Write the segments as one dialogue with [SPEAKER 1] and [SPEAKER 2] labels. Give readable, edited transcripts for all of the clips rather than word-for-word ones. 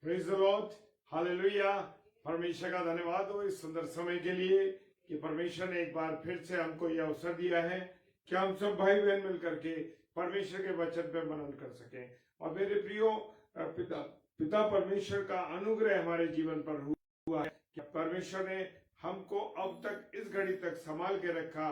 [SPEAKER 1] Praise the Lord, hallelujah. परमेश्वर का धन्यवाद हो इस सुंदर समय के लिए कि परमेश्वर ने एक बार फिर से हमको यह अवसर दिया है कि हम सब भाई बहन मिलकर के परमेश्वर के वचन पे मनन कर सकें। और मेरे प्रियो पिता परमेश्वर का अनुग्रह हमारे जीवन पर हुआ है कि परमेश्वर ने हमको अब तक इस घड़ी तक संभाल के रखा।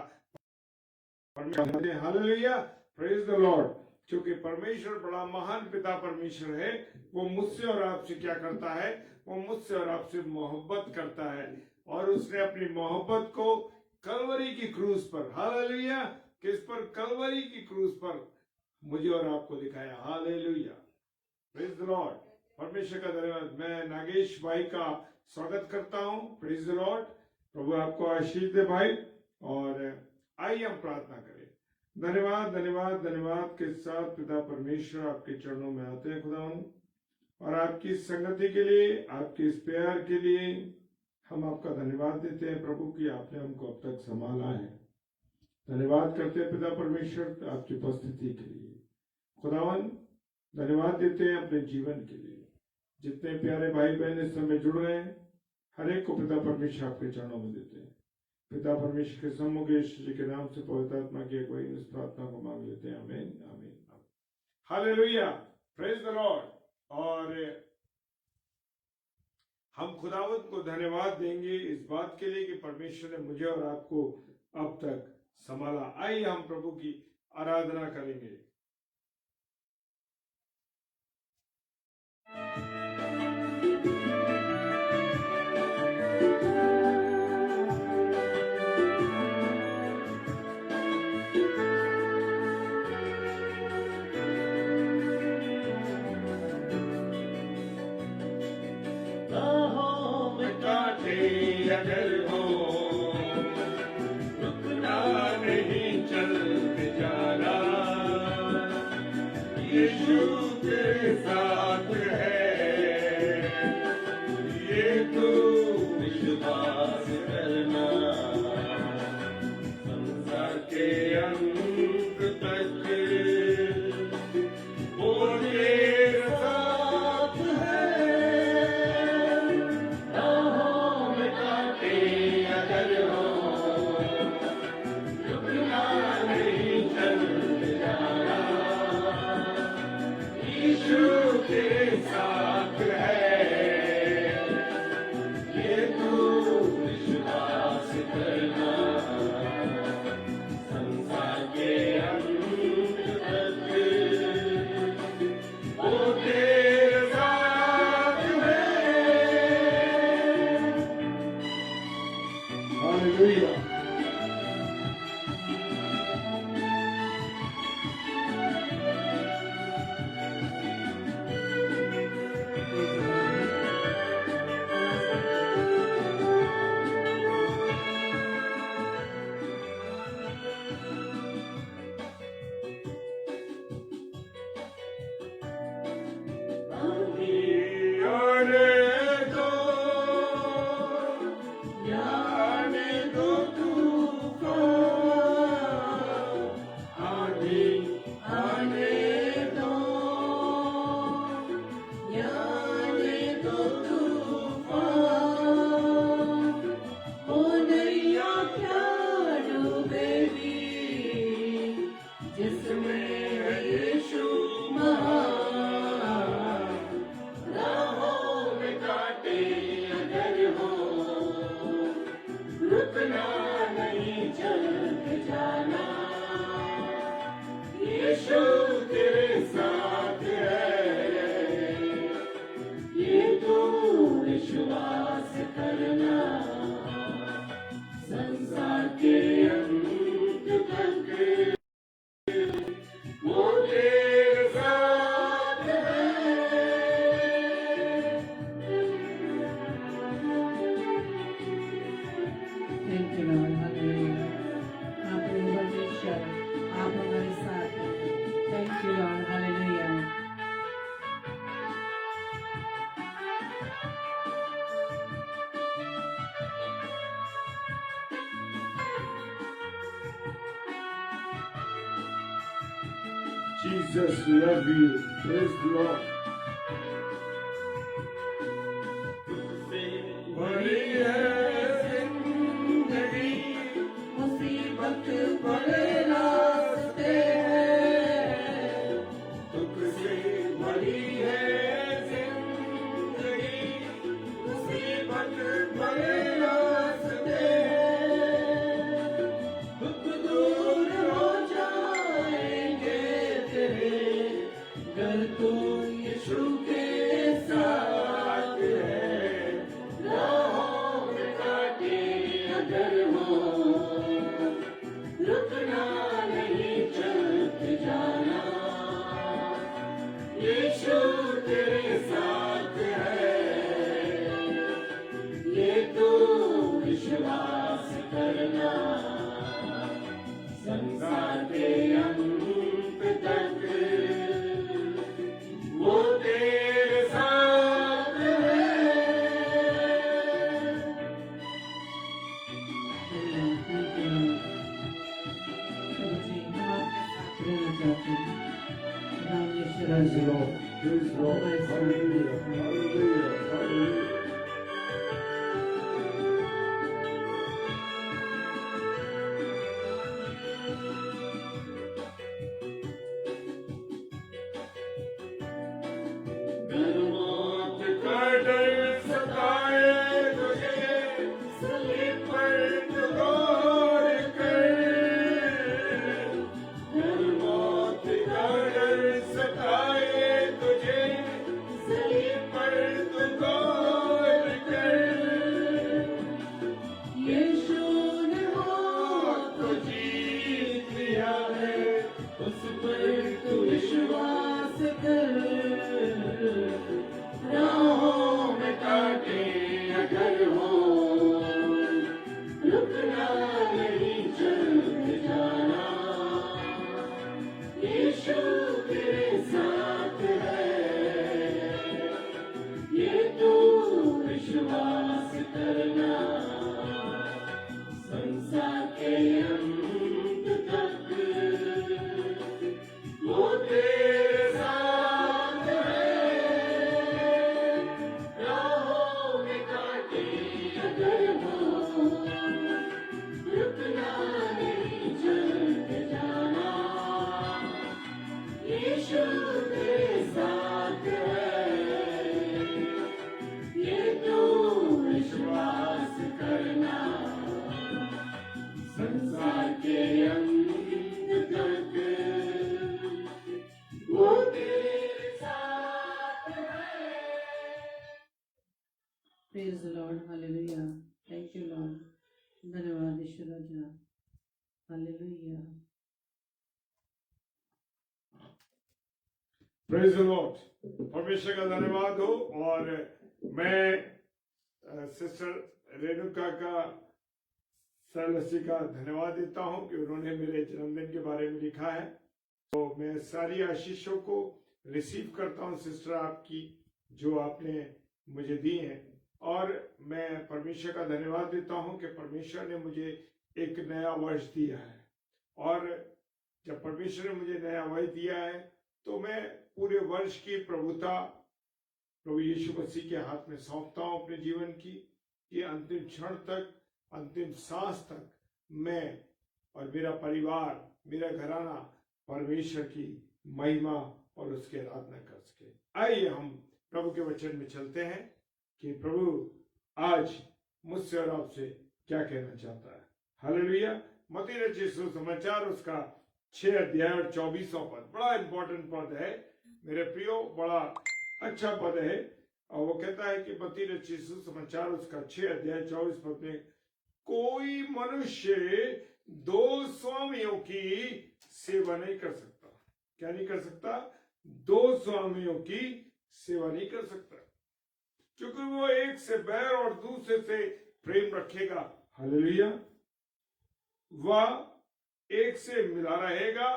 [SPEAKER 1] Hallelujah, praise the Lord. क्योंकि परमेश्वर बड़ा महान पिता परमेश्वर है। वो मुझसे और आपसे क्या करता है? वो मुझसे और आपसे मोहब्बत करता है और उसने अपनी मोहब्बत को कलवरी की क्रूज पर, हालेलुया, किस पर? कलवरी की क्रूज पर मुझे और आपको दिखाया। Hallelujah, praise the Lord. परमेश्वर का धन्यवाद। मैं नागेश भाई का स्वागत करता हूं। Praise the Lord. प्रभु आपको आशीष दे भाई। और आइए हम प्रार्थना करें। धन्यवाद धन्यवाद धन्यवाद के साथ पिता परमेश्वर आपके चरणों में आते हैं खुदावन, और आपकी संगति के लिए, आपके इस प्यार के लिए हम आपका धन्यवाद देते हैं प्रभु कि आपने हमको अब तक संभाला है। धन्यवाद करते हैं पिता परमेश्वर आपकी उपस्थिति के लिए खुदावन। धन्यवाद देते हैं अपने जीवन के लिए। जितने प्यारे भाई बहन इस समय जुड़ रहे हैं, हर एक को पिता परमेश्वर आपके चरणों में देते हैं। पिता परमेश्वर के सम्मुख यीशु जी के नाम से पवित्र आत्मा की अगुवाई इस प्रार्थना को मांग लेते हैं। आमीन आमीन। Hallelujah, praise the Lord. और हम खुदावंत को धन्यवाद देंगे इस बात के लिए कि परमेश्वर ने मुझे और आपको अब तक संभाला। आइए हम प्रभु की आराधना करेंगे। अगर हो रुकना नहीं, चलते जाना, यीशु तेरे साथ है, ये तू विश्वास करना। संसार के अंत तक वो तेरे साथ है। तेरे साथ है, ये तू विश्वास करना। संसार के अंत तक वो तेरे साथ है। Hallelujah. Jesus love you. Praise the Lord. भरी है जिंदगी,
[SPEAKER 2] मुसीबत बड़े रास्ते हैं,
[SPEAKER 1] दुख से भरी है जिंदगी, मुसीबत बड़े रास्ते हैं।
[SPEAKER 2] दुख दूर हो जाएंगे तेरे, गर तू यीशु के साथ है। राहों में कांटे अगर हो, रुकना नहीं, चलते जाना, यीशु तेरे साथ है। ये तू विश्वास करना, संसार के अंत तक वो तेरे साथ है।
[SPEAKER 1] Praise the Lord. Praise the Lord. Hallelujah. Hallelujah. Hallelujah.
[SPEAKER 2] गर मौत
[SPEAKER 1] का डर सताए तुझे,
[SPEAKER 2] सलीब
[SPEAKER 1] पर तू गौर कर।
[SPEAKER 2] गर
[SPEAKER 1] मौत का डर सताए तुझे,
[SPEAKER 2] सलीब
[SPEAKER 1] पर तू गौर कर।
[SPEAKER 2] यीशु ने मौत
[SPEAKER 1] तो जीत लिया है,
[SPEAKER 2] उस पर तू विश्वास कर। राहों में कांटे अगर हो, रुकना नहीं, चलते जाना, यीशु तेरे साथ है। ये तू विश्वास करना, संसार के अंत तक वो तेरे साथ है। राहों में कांटे अगर हो, रुकना नहीं, चलते जाना, यीशु तेरे साथ है। ये तू विश्वास करना, संसार के अंत तक वो तेरे साथ है।
[SPEAKER 3] Praise the Lord, hallelujah. Thank you Lord, धन्यवाद ईश्वर राजा, हालेलुया।
[SPEAKER 1] Praise the Lord. परमेश्वर का धन्यवाद हो। और मैं सिस्टर रेणुका का सरलसी का धन्यवाद देता हूं कि उन्होंने मेरे जन्मदिन के बारे में लिखा है। तो मैं सारी आशीषों को रिसीव करता हूं सिस्टर आपकी, जो आपने मुझे दी हैं। और मैं परमेश्वर का धन्यवाद देता हूं कि परमेश्वर ने मुझे एक नया वर्ष दिया है। और जब परमेश्वर ने मुझे नया वर्ष दिया है तो मैं पूरे वर्ष की प्रभुता प्रभु यीशु मसीह के हाथ में सौंपता हूं अपने जीवन की, कि अंतिम क्षण तक, अंतिम सांस तक मैं और मेरा परिवार, मेरा घराना परमेश्वर की महिमा और उसकी आराधना कर सके। आइए हम प्रभु के वचन में चलते हैं कि प्रभु आज मुझसे और आपसे क्या कहना चाहता है। हालेलुया। मत्ती रचित सुसमाचार उसका 6 अध्याय और 24वां पद बड़ा इंपॉर्टेंट पद है मेरे प्रियो, बड़ा अच्छा पद है। और वो कहता है कि मत्ती रचित सुसमाचार उसका 6 अध्याय 24 पद में, कोई मनुष्य 2 स्वामियों की सेवा नहीं कर सकता। क्या नहीं कर सकता? 2 स्वामियों की सेवा नहीं कर सकता, क्योंकि वो एक से बैर और दूसरे से प्रेम रखेगा। हालेलुया। वह एक से मिला रहेगा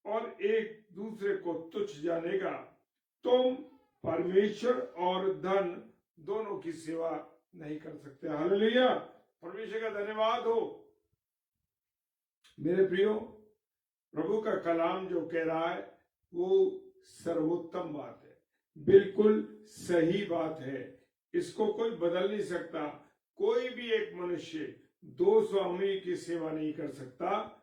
[SPEAKER 1] और एक दूसरे को तुच्छ जानेगा। तुम परमेश्वर और धन दोनों की सेवा नहीं कर सकते। हालेलुया। परमेश्वर का धन्यवाद हो। मेरे प्रियो, प्रभु का कलाम जो कह रहा है वो सर्वोत्तम बात है, बिल्कुल सही बात है। इसको कोई बदल नहीं सकता, कोई भी एक मनुष्य दो स्वामी की सेवा नहीं कर सकता।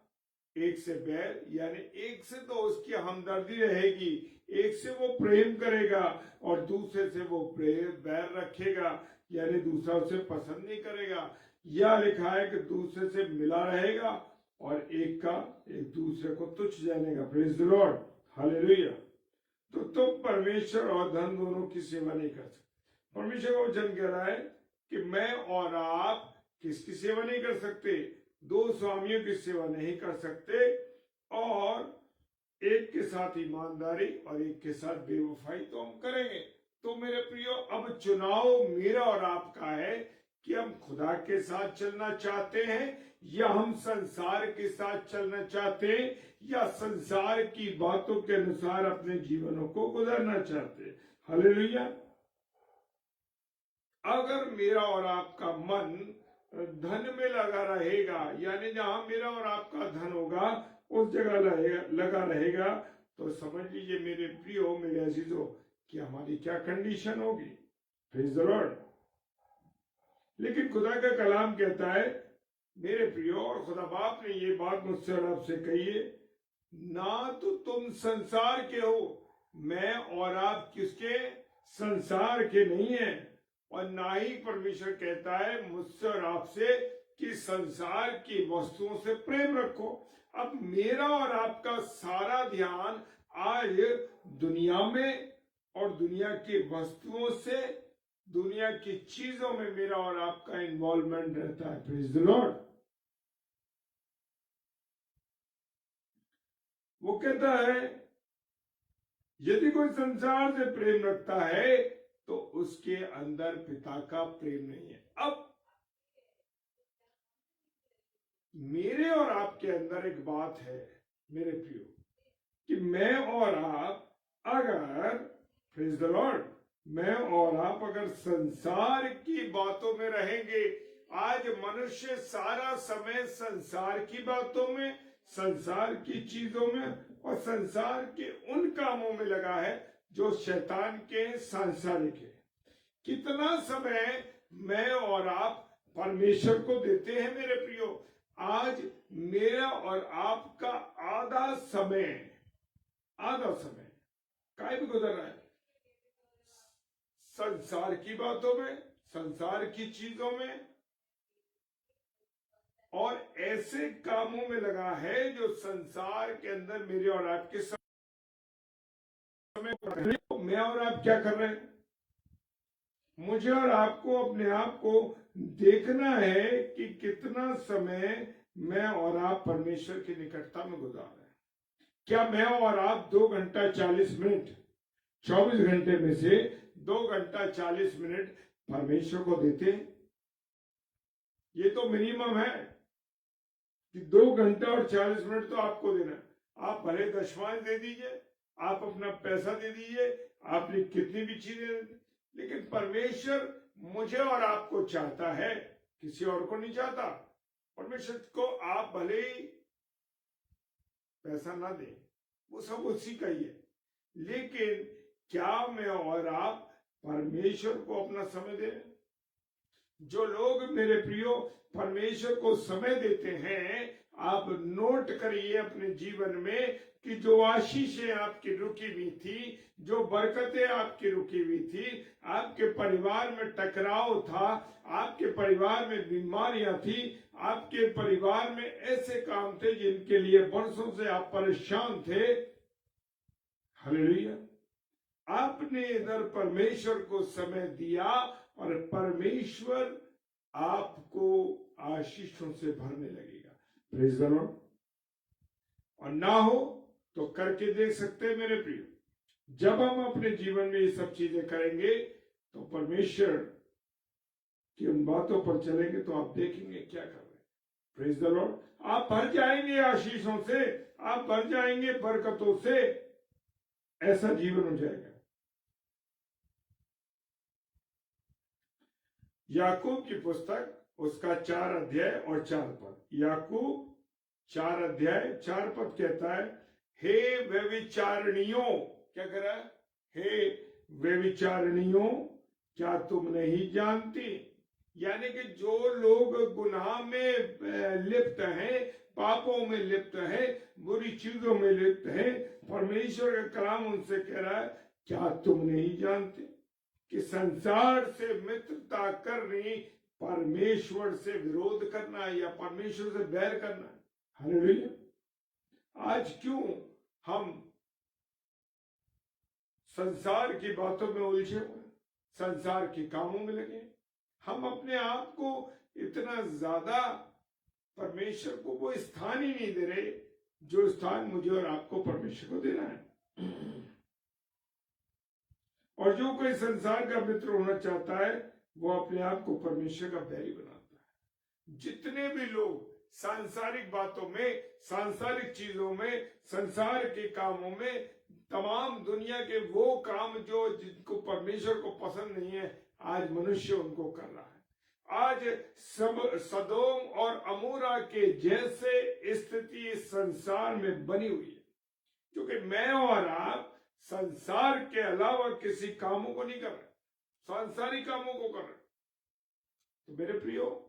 [SPEAKER 1] एक से बैर, यानी एक से तो उसकी हमदर्दी रहेगी, एक से वो प्रेम करेगा और दूसरे से वो प्रेम बैर रखेगा, यानी दूसरा उसे पसंद नहीं करेगा। या लिखा है कि दूसरे से मिला रहेगा और एक का एक दूसरे को तुच्छ जानेगा। Praise the Lord, hallelujah. तो तुम परमेश्वर और धन दोनों की सेवा नहीं कर सकते। परमेश्वर का वचन कह रहा है कि मैं और आप किसकी सेवा नहीं कर सकते? दो स्वामियों की सेवा नहीं कर सकते, और एक के साथ ईमानदारी और एक के साथ बेवफाई तो हम करेंगे। तो मेरे प्रियो, अब चुनाव मेरा और आपका है कि हम खुदा के साथ चलना चाहते हैं या हम संसार के साथ चलना चाहते हैं, या संसार की बातों के अनुसार अपने जीवनों को गुजारना चाहते हैं। हालेलुया। अगर मेरा और आपका मन धन में लगा रहेगा, यानी जहां मेरा और आपका धन होगा उस जगह लगा रहेगा, तो समझ लीजिए मेरे प्रियो, मेरे अजीजों, कि हमारी क्या कंडीशन होगी। Praise the Lord. लेकिन खुदा का कलाम कहता है मेरे प्रियो, और खुदा बाप ने ये बात मुझसे और आपसे कही है, ना तो तुम संसार के हो, मैं और आप किसके? संसार के नहीं है। और ना ही परमेश्वर कहता है मुझसे और आपसे कि संसार की वस्तुओं से प्रेम रखो। अब मेरा और आपका सारा ध्यान आज दुनिया में और दुनिया की वस्तुओं से, दुनिया की चीजों में मेरा और आपका इन्वॉल्वमेंट रहता है। Praise the Lord. वो कहता है यदि कोई संसार से प्रेम रखता है तो उसके अंदर पिता का प्रेम नहीं है। अब मेरे और आपके अंदर एक बात है मेरे प्रियो, कि मैं और आप अगर, प्रेज द लॉर्ड, मैं और आप अगर संसार की बातों में रहेंगे, आज मनुष्य सारा समय संसार की बातों में, संसार की चीजों में और संसार के उन कामों में लगा है जो शैतान के सांसारिक है। कितना समय मैं और आप परमेश्वर को देते हैं मेरे प्रियो? आज मेरा और आपका आधा समय काहे भी गुजर रहा है संसार की बातों में, संसार की चीजों में और ऐसे कामों में लगा है जो संसार के अंदर मेरे और आपके समय। मैं और आप क्या कर रहे हैं? मुझे और आपको अपने आप को देखना है कि कितना समय मैं और आप परमेश्वर की निकटता में गुजार रहे हैं। क्या मैं और आप 2 घंटा 40 मिनट 24 घंटे में से 2 घंटा 40 मिनट परमेश्वर को देते हैं? ये तो मिनिमम है कि 2 घंटा और 40 मिनट तो आपको देना। आप भले दशमांश दे दीजिए, आप अपना पैसा दे दीजिए, आपने कितनी भी चीजें, लेकिन परमेश्वर मुझे और आपको चाहता है, किसी और को नहीं चाहता। परमेश्वर को आप भले ही पैसा ना दें, वो सब उसी का ही है, लेकिन क्या मैं और आप परमेश्वर को अपना समय दें? जो लोग मेरे प्रियो परमेश्वर को समय देते हैं, आप नोट करिए अपने जीवन में कि जो आशीषें आपकी रुकी हुई थी, जो बरकतें आपकी रुकी हुई थी, आपके परिवार में टकराव था, आपके परिवार में बीमारियां थी, आपके परिवार में ऐसे काम थे जिनके लिए वर्षों से आप परेशान थे। हालेलुया। आपने इधर परमेश्वर को समय दिया और परमेश्वर आपको आशीषों से भरने लगेगा। Praise the Lord. और ना हो तो करके देख सकते हैं मेरे प्रिय। जब हम अपने जीवन में ये सब चीजें करेंगे तो परमेश्वर की उन बातों पर चलेंगे तो आप देखेंगे क्या कर रहे हैं। Praise the Lord. आप भर जाएंगे आशीषों से, आप भर जाएंगे बरकतों से, ऐसा जीवन हो जाएगा। याकूब की पुस्तक उसका 4 अध्याय और 4 पद। याकूब 4 अध्याय 4 पद कहता है, हे व्यभिचारिणियों, क्या कह रहा है? हे व्यभिचारिणियों, क्या तुम नहीं जानती? यानी कि जो लोग गुनाह में लिप्त हैं, पापों में लिप्त हैं, बुरी चीजों में लिप्त हैं, परमेश्वर का कलाम उनसे कह रहा है, क्या तुम नहीं जानते कि संसार से मित्रता करनी परमेश्वर से विरोध करना है या परमेश्वर से बैर करना है। हालेलुया। आज क्यों हम संसार की बातों में उलझे हुए, संसार के कामों में लगे, हम अपने आप को इतना ज्यादा परमेश्वर को वो स्थान ही नहीं दे रहे जो स्थान मुझे और आपको परमेश्वर को देना है। और जो कोई संसार का मित्र होना चाहता है वो अपने आप को परमेश्वर का बैरी बनाता है। जितने भी लोग सांसारिक बातों में, सांसारिक चीजों में, संसार के कामों में, तमाम दुनिया के वो काम जो जिनको परमेश्वर को पसंद नहीं है, आज मनुष्य उनको कर रहा है। आज सब सदोम और अमूरा के जैसे स्थिति इस संसार में बनी हुई है, क्योंकि मैं और आप संसार के अलावा किसी कामों को नहीं कर रहे, सांसारिक कामों को कर रहे। तो मेरे प्रियो,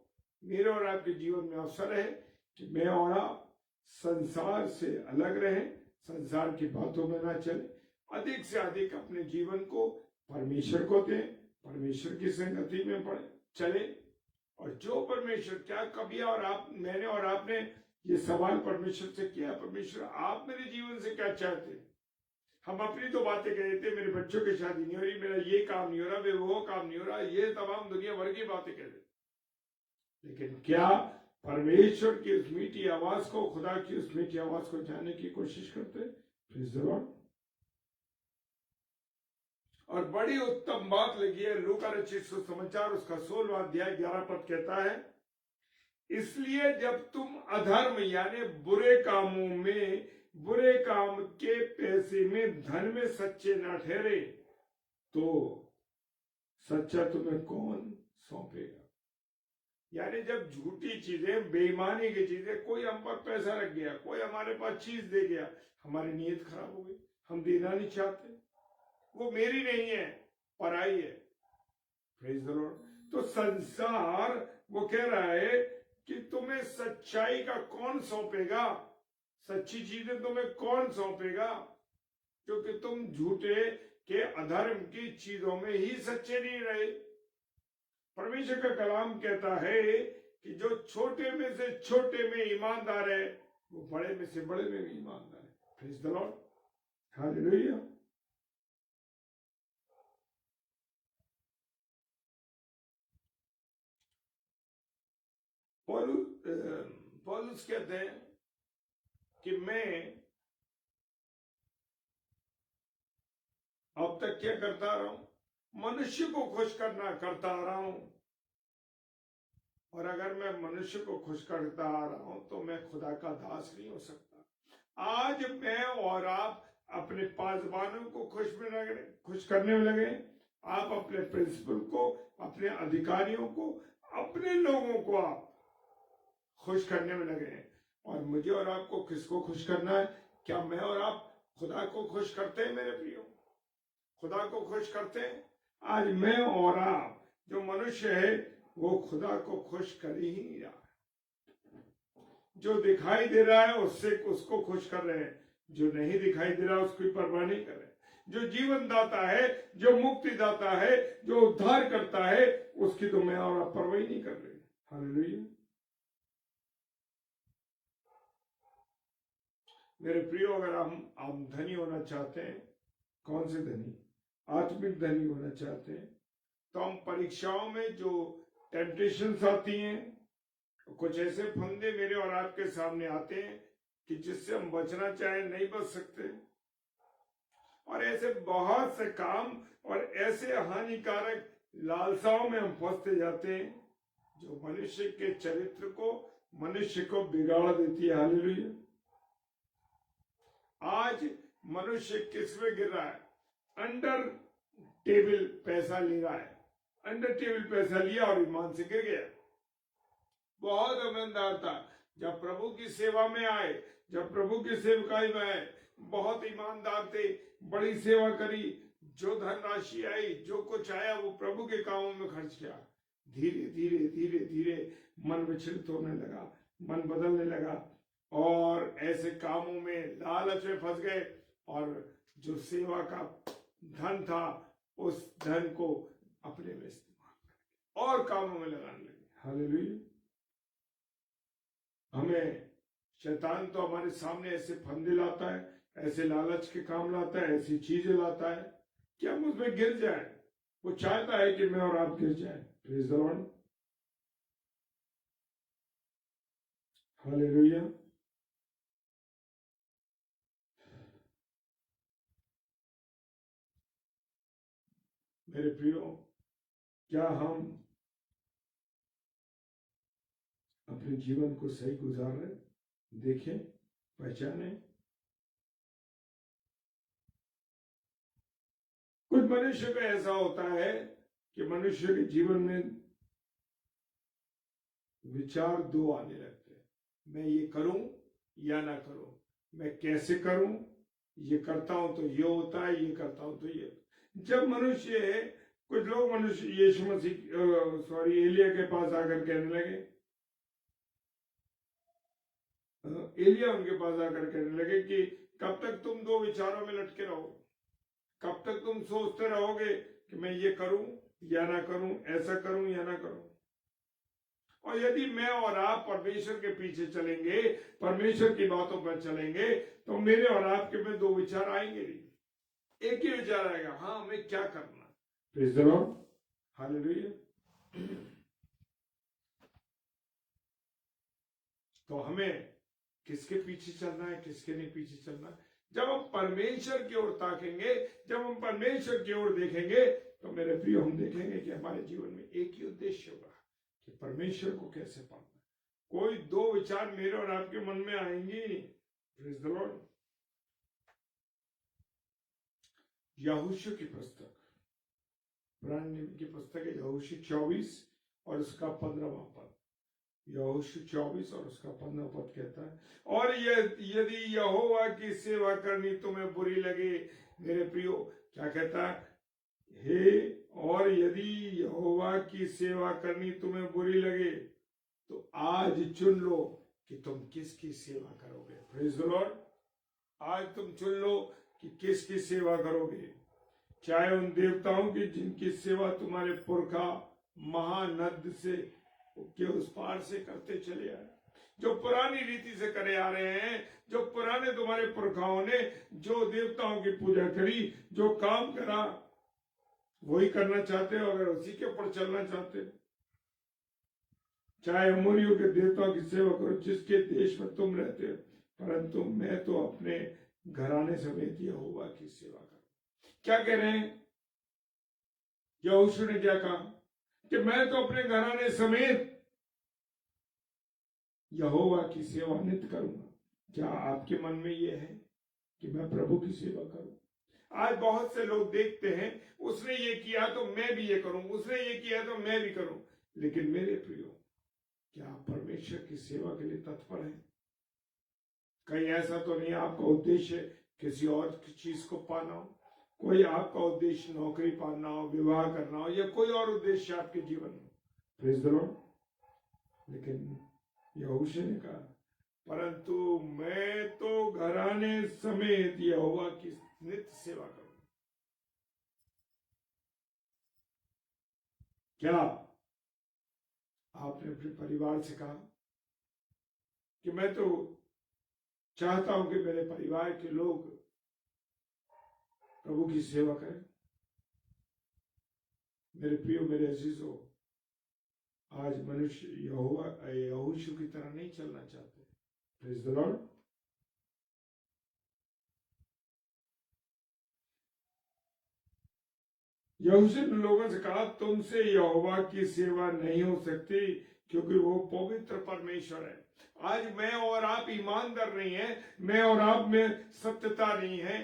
[SPEAKER 1] मेरे और आपके जीवन में अवसर है कि मैं और आप संसार से अलग रहें, संसार की बातों में ना चले, अधिक से अधिक अपने जीवन को परमेश्वर को दें, परमेश्वर की संगति में पड़े चले। और जो परमेश्वर, क्या कभी और आप, मैंने और आपने ये सवाल परमेश्वर से किया, परमेश्वर आप मेरे जीवन से क्या चाहते हैं? हम अपनी तो बातें कह देते, मेरे बच्चों की शादी नहीं हो रही, मेरा ये काम नहीं हो रहा, वे वो काम नहीं हो रहा, ये तमाम दुनिया भर की बातें कह देते। लेकिन क्या परमेश्वर की उस मीठी आवाज को, खुदा की उस मीठी आवाज को जानने की कोशिश करते? प्लीज जरूर। और बड़ी उत्तम बात लगी है, लूका रचित सुसमाचार उसका 16वां अध्याय 11 पद कहता है, इसलिए जब तुम अधर्म यानी बुरे कामों में, बुरे काम के पैसे में, धन में सच्चे ना ठहरे तो सच्चा तुम्हें कौन सौंपेगा? यानी जब झूठी चीजें, बेईमानी की चीजें, कोई हम पर पैसा रख गया, कोई हमारे पास चीज दे गया, हमारी नीयत खराब हो गई, हम देना नहीं चाहते, वो मेरी नहीं है, पराई है। Praise the Lord. तो संसार वो कह रहा है कि तुम्हें सच्चाई का कौन सौंपेगा, सच्ची चीजें तुम्हें कौन सौंपेगा, क्योंकि तुम झूठे के अधर्म की चीजों में ही सच्चे नहीं रहे। परमेश्वर का कलाम कहता है कि जो छोटे में से छोटे में ईमानदार है, वो बड़े में से बड़े में भी ईमानदार है। Praise the Lord. हालेलुया। पौलुस कहते हैं कि मैं अब तक क्या करता रहा हूं? मनुष्य को खुश करना करता आ रहा हूं। और अगर मैं मनुष्य को खुश करता आ रहा हूं तो मैं खुदा का दास नहीं हो सकता। आज मैं और आप अपने पासबानों को खुश करने में लगे, आप अपने प्रिंसिपल को, अपने अधिकारियों को, अपने लोगों को आप खुश करने में लगे हैं। और मुझे और आपको किसको खुश करना है? क्या मैं और आप खुदा को खुश करते हैं? मेरे प्रियो, खुदा को खुश करते हैं? आज मैं और आप जो मनुष्य है वो खुदा को खुश कर ही नहीं रहा है। जो दिखाई दे रहा है उससे उसको खुश कर रहे हैं, जो नहीं दिखाई दे रहा उसकी परवाह नहीं कर रहे। जो जीवन दाता है, जो मुक्ति दाता है, जो उद्धार करता है, उसकी तो मैं और आप परवाह ही नहीं कर रहे। हालेलुया। मेरे प्रियो, अगर हम धनी होना चाहते हैं, कौन से धनी? आत्मिक धनी होना चाहते हैं, तो हम परीक्षाओं में जो टेम्पटेशंस आती हैं, कुछ ऐसे फंदे मेरे और आपके सामने आते हैं कि जिससे हम बचना चाहे नहीं बच सकते। और ऐसे बहुत से काम और ऐसे हानिकारक लालसाओं में हम फंसते जाते हैं जो मनुष्य के चरित्र को, मनुष्य को बिगाड़ देती है। हालेलुया। आज मनुष्य किस में गिर रहा है? अंडर टेबल पैसा ले रहा है, अंडर टेबल पैसा लिया और ईमान से गिर गया। बहुत ईमानदार था, जब प्रभु की सेवा में आए, जब प्रभु की सेवकाई में आए, बहुत ईमानदार थे, बड़ी सेवा करी, जो धनराशि आई, जो कुछ आया वो प्रभु के कामों में खर्च किया। धीरे धीरे धीरे धीरे मन विचलित होने लगा, मन बदलने लगा और ऐसे कामों में लालच में फंस गए और जो सेवा का धन था उस धन को अपने में इस्तेमाल करके और कामों में लगाने लगे। हालेलुया। हमें शैतान तो हमारे सामने ऐसे फंदे लाता है, ऐसे लालच के काम लाता है, ऐसी चीजें लाता है कि हम उसमें गिर जाएं। वो चाहता है कि मैं और आप गिर जाएं। Praise the Lord. हालेलुया। मेरे प्रियो, क्या हम अपने जीवन को सही गुजार रहे? देखें, पहचाने। कुछ मनुष्य का ऐसा होता है कि मनुष्य के जीवन में विचार दो आने लगते हैं, मैं ये करूं या ना करूं, मैं कैसे करूं, ये करता हूं तो ये होता है, ये करता हूं तो ये। जब मनुष्य, कुछ लोग मनुष्य यीशु मसीह एलिया के पास आकर कहने लगे, एलिया उनके पास आकर कहने लगे कि कब तक तुम दो विचारों में लटके रहोगे, कब तक तुम सोचते रहोगे कि मैं ये करूं या ना करूं, ऐसा करूं या ना करूं। और यदि मैं और आप परमेश्वर के पीछे चलेंगे, परमेश्वर की बातों पर चलेंगे, तो मेरे और आपके में दो विचार आएंगे नहीं, एक ही विचार आएगा, हाँ हमें क्या करना। Praise the Lord. हालेलुया। तो हमें किसके पीछे चलना है, किसके नहीं पीछे चलना है? जब हम परमेश्वर की ओर ताकेंगे, जब हम परमेश्वर की ओर देखेंगे, तो मेरे प्रिय हम देखेंगे कि हमारे जीवन में एक ही उद्देश्य होगा कि परमेश्वर को कैसे पाना। कोई दो विचार मेरे और आपके मन में आएंगे नहीं। Praise the Lord. यहोशू की पुस्तक, पुराने नियम की पुस्तक है यहोशू 24 और उसका 15वां पद। यहोशू 24 और उसका 15वां पद कहता है, और यदि यहोवा की सेवा करनी तुम्हें बुरी लगे, मेरे प्रियो क्या कहता है, हे, और यदि यहोवा की सेवा करनी तुम्हें बुरी लगे तो आज चुन लो कि तुम किसकी सेवा करोगे। Praise the Lord. आज तुम चुन लो कि किसकी सेवा करोगे, चाहे उन देवताओं की जिनकी सेवा तुम्हारे पुरखा महानद से के उस पार से करते चले आए, जो पुरानी रीति से करे आ रहे हैं, जो पुराने तुम्हारे पुरखाओं ने जो देवताओं की पूजा करी, जो काम करा, वही करना चाहते हो, अगर उसी के ऊपर चलना चाहते हो। चाहे अमोरियों के देवताओं की सेवा करो जिसके देश में तुम रहते हो, परंतु मैं तो अपने घराने समेत यहोवा की सेवा करूं। क्या कह रहे हैं? यहोशू ने क्या कहा कि मैं तो अपने घराने समेत यहोवा की सेवा नित्य करूंगा। क्या आपके मन में यह है कि मैं प्रभु की सेवा करूं? आज बहुत से लोग देखते हैं, उसने ये किया तो मैं भी ये करूं, उसने ये किया तो मैं भी करूं। लेकिन मेरे प्रियो, क्या आप परमेश्वर की सेवा के लिए तत्पर हैं? कहीं ऐसा तो नहीं आपका उद्देश्य किसी और चीज को पाना हो, कोई आपका उद्देश्य नौकरी पाना हो, विवाह करना हो, या कोई और उद्देश्य आपके जीवन में। Praise the Lord. लेकिन यहोशू ने कहा, परंतु मैं तो घराने समेत यहोवा की नित्य सेवा करूं। क्या आपने अपने परिवार से कहा कि मैं तो चाहता हूं कि मेरे परिवार के लोग प्रभु की सेवा करें? मेरे प्रियो, मेरे अजीजों, आज मनुष्य यहोशू की तरह नहीं चलना चाहते। Praise the Lord. यहोशू ने लोगों से कहा, तुमसे यहोवा की सेवा नहीं हो सकती क्योंकि वो पवित्र परमेश्वर है। आज मैं और आप ईमानदार नहीं है, मैं और आप में सत्यता नहीं है,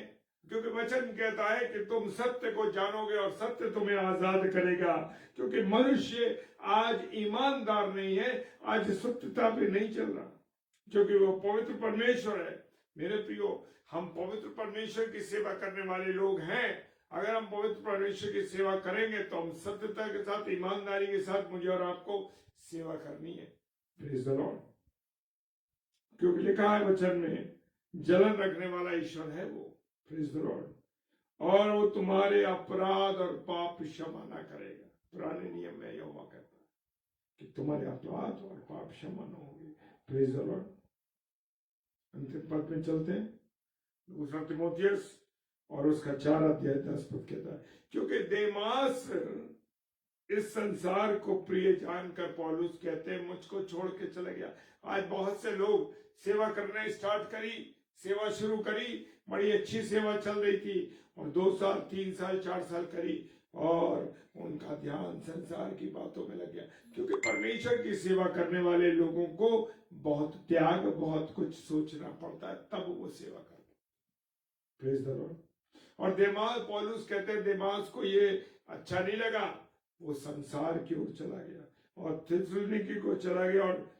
[SPEAKER 1] क्योंकि वचन कहता है कि तुम सत्य को जानोगे और सत्य तुम्हें आजाद करेगा। क्योंकि मनुष्य आज ईमानदार नहीं है, आज सत्यता पे नहीं चल रहा, क्योंकि वो पवित्र परमेश्वर है। मेरे प्रियो, हम पवित्र परमेश्वर की सेवा करने वाले लोग हैं। अगर हम पवित्र परमेश्वर की सेवा करेंगे तो हम सत्यता के साथ, ईमानदारी के साथ मुझे और आपको सेवा करनी है। Praise the Lord. क्योंकि लिखा है वचन में, जलन रखने वाला ईश्वर है वो। Praise the Lord. और वो तुम्हारे अपराध और पाप क्षमा ना करेगा। पुराने नियम में यहोवा कहता है कि तुम्हारे अपराध और पाप क्षमा न होंगे। Praise the Lord. अंतिम पद में चलते हैं, दूसरा तीमुथियुस और उसका 4 अध्याय 10 पद कहता है, क्योंकि देमास इस संसार को प्रिय जानकर पौलुस कहते हैं मुझको छोड़ के चला गया। आज बहुत से लोग सेवा करने स्टार्ट करी, सेवा शुरू करी, बड़ी अच्छी सेवा चल रही थी और 2 साल 3 साल 4 साल करी और उनका ध्यान संसार की बातों में लग गया। क्योंकि परमेश्वर की सेवा करने वाले लोगों को बहुत त्याग, बहुत कुछ सोचना पड़ता है, तब वो सेवा करते। Praise the Lord. और देमास, पौलुस कहते हैं देमास को ये अच्छा नहीं लगा, वो संसार की ओर चला गया और थिस्सलुनीकि को चला गया और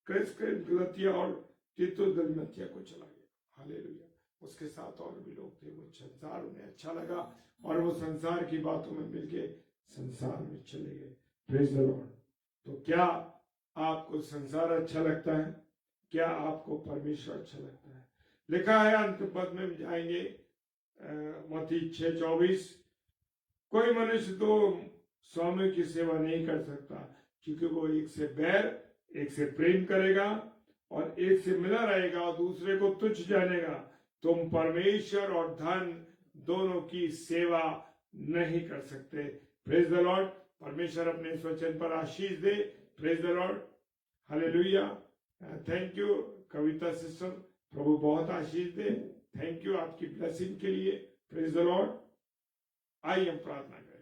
[SPEAKER 1] गलतिया और तीतुस-दलमतिया को चला गया। हालेलुया। उसके साथ और भी लोग थे, वो संसार उन्हें अच्छा लगा और वो संसार की बातों में मिलके संसार में चले गए। Praise the Lord. तो क्या आपको संसार अच्छा लगता है? क्या आपको परमेश्वर अच्छा लगता है? लिखा है अंत पद में जाएंगे, मत्ती 6:24, कोई मनुष्य दो स्वामी की सेवा नहीं कर सकता, क्योंकि वो एक से बैर, एक से प्रेम करेगा और एक से मिला रहेगा और दूसरे को तुच्छ जानेगा। तुम परमेश्वर और धन दोनों की सेवा नहीं कर सकते। Praise the Lord. परमेश्वर अपने इस वचन पर आशीष दे। Praise the Lord. Hallelujah. Thank you Kavita sister, प्रभु बहुत आशीष दे। थैंक यू आपकी ब्लेसिंग के लिए। Praise the Lord. आइए हम प्रार्थना करें।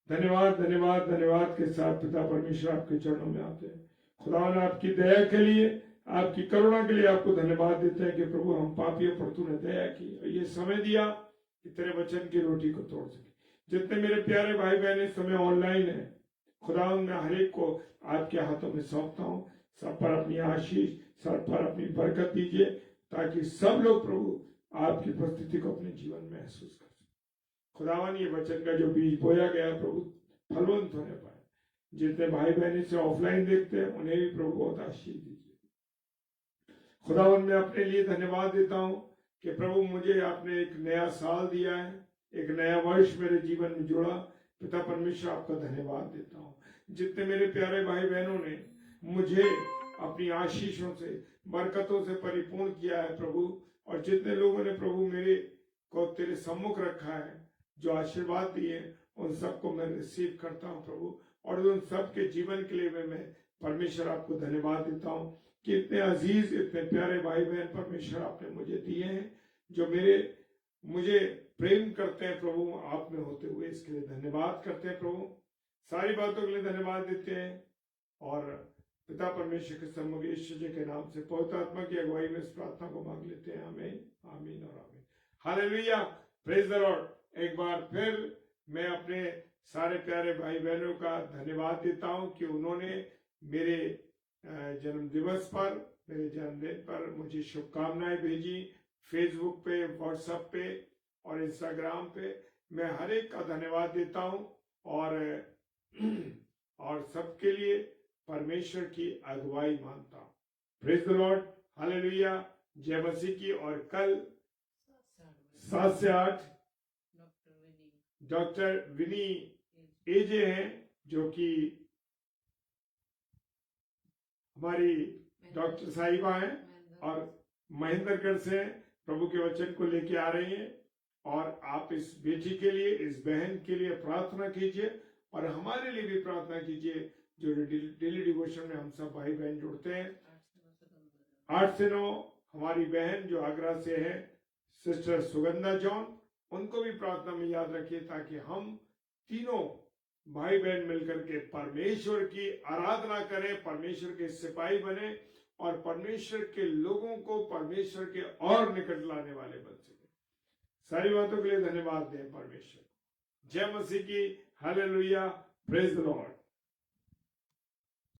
[SPEAKER 1] धन्यवाद धन्यवाद धन्यवाद के साथ पिता परमेश्वर आपके चरणों में आते हैं। खुदा ने आपकी दया के लिए, आपकी करुणा के लिए आपको धन्यवाद देते हैं कि प्रभु हम पापियों पर तूने दया की और ये समय दिया कि तेरे वचन की रोटी को तोड़ सके। जितने मेरे प्यारे भाई बहन इस समय ऑनलाइन है, खुदा मैं हर एक को आपके हाथों में सौंपता हूँ। सब पर अपनी आशीष, सब पर अपनी बरकत दीजिए, ताकि सब लोग प्रभु आपकी उपस्थिति को अपने जीवन में महसूस कर सके। खुदावन ये वचन का जो बीज बोया गया प्रभु फलवंत होने पाए। जितने भाई बहन इसे ऑफलाइन देखते हैं उन्हें भी प्रभु बहुत आशीष दीजिए। खुदावन मैं अपने लिए धन्यवाद देता हूँ कि प्रभु मुझे आपने एक नया साल दिया है, एक नया वर्ष मेरे जीवन में जोड़ा। पिता परमेश्वर आपका धन्यवाद देता हूँ। जितने मेरे प्यारे भाई बहनों ने मुझे अपनी आशीषों से, बरकतों से परिपूर्ण किया है प्रभु, और जितने लोगों ने प्रभु मेरे को तेरे सम्मुख रखा है, जो आशीर्वाद दिए, उन सबको मैं रिसीव करता हूँ प्रभु। और उन सब के जीवन के लिए मैं परमेश्वर आपको धन्यवाद देता हूँ कि इतने अजीज, इतने प्यारे भाई बहन परमेश्वर आपने मुझे दिए हैं, जो मुझे प्रेम करते हैं प्रभु आप में होते हुए। इसके लिए धन्यवाद करते हैं प्रभु। सारी बातों के लिए धन्यवाद देते हैं और पिता परमेश्वर के सम्मुख यीशु जी के नाम से पवित्र आत्मा की अगुवाई में इस प्रार्थना को मांग लेते हैं। आमीन, आमीन और आमीन। हालेलुया। Praise the Lord. एक बार फिर मैं अपने सारे प्यारे भाई बहनों का धन्यवाद देता हूं कि उन्होंने मेरे जन्म दिवस पर, मेरे जन्मदिन पर मुझे शुभकामनाएं भेजी। फेसबुक पे, व्हाट्सएप पे और इंस्टाग्राम पे मैं हर एक का धन्यवाद देता हूं और सबके लिए परमेश्वर की अगुवाई मानता हूं। Praise the Lord. हालेलुया। जय मसीह की। और कल 7 से 8 डॉक्टर विनी एजे हैं, जो कि हमारी डॉक्टर साहिबा हैं और महेंद्रगढ़ से प्रभु के वचन को लेके आ रही हैं। और आप इस बेटी के लिए, इस बहन के लिए प्रार्थना कीजिए और हमारे लिए भी प्रार्थना कीजिए, जो डेली डिवोशन में हम सब भाई बहन जुड़ते हैं। 8 से 9 हमारी बहन जो आगरा से है, सिस्टर सुगंधा जॉन, उनको भी प्रार्थना में याद रखिए, ताकि हम तीनों भाई बहन मिलकर के परमेश्वर की आराधना करें, परमेश्वर के सिपाही बने और परमेश्वर के लोगों को परमेश्वर के और निकट लाने वाले बन सके। सारी बातों के लिए धन्यवाद दें परमेश्वर। जय मसीह की। हालेलुया। Praise the Lord.